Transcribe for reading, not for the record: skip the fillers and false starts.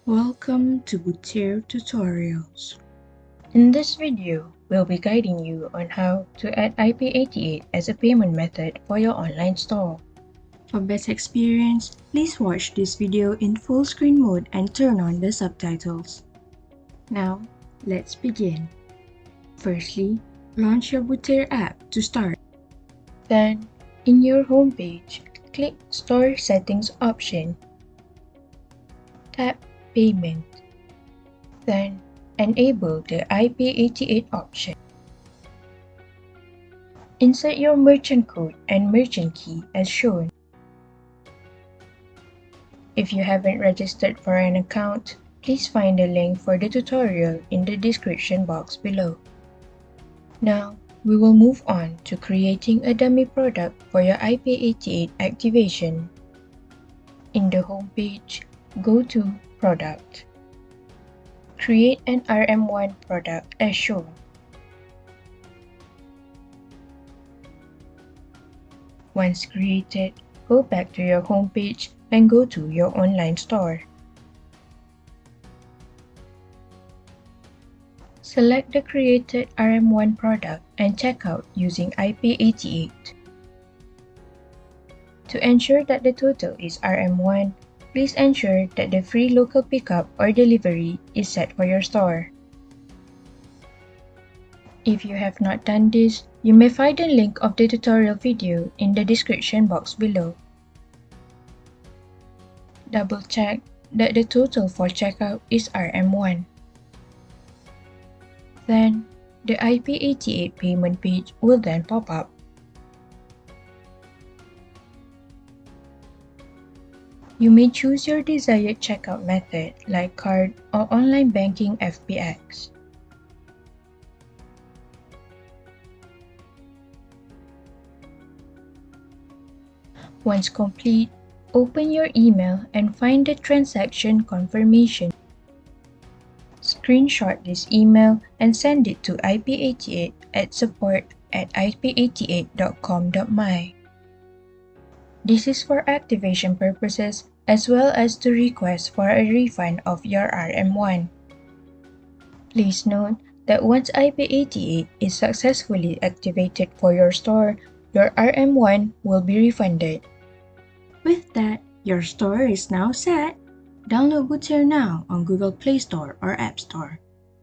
Welcome to Boutir Tutorials. In this video, we'll be guiding you on how to add IPAY88 as a payment method for your online store. For best experience, please watch this video in full screen mode and turn on the subtitles. Now, let's begin. Firstly, launch your Boutir app to start. Then, in your home page, click Store Settings option. Tap Payment. Then, enable the IPAY88 option. Insert your merchant code and merchant key as shown. If you haven't registered for an account, please find the link for the tutorial in the description box below. Now, we will move on to creating a dummy product for your IPAY88 activation. In the home page, go to Product. Create an RM1 product as shown. Once created, go back to your home page and go to your online store. Select the created RM1 product and check out using IPAY88. To ensure that the total is RM1, please ensure that the free local pickup or delivery is set for your store. If you have not done this, you may find the link of the tutorial video in the description box below. Double check that the total for checkout is RM1. Then, the IPAY88 payment page will then pop up. You may choose your desired checkout method like card or online banking FPX. Once complete, open your email and find the transaction confirmation. Screenshot this email and send it to IPAY88 at support@ipay88.com.my. This is for activation purposes as well as to request for a refund of your RM1. Please note that once IPAY88 is successfully activated for your store, your RM1 will be refunded. With that, your store is now set. Download Boutir now on Google Play Store or App Store.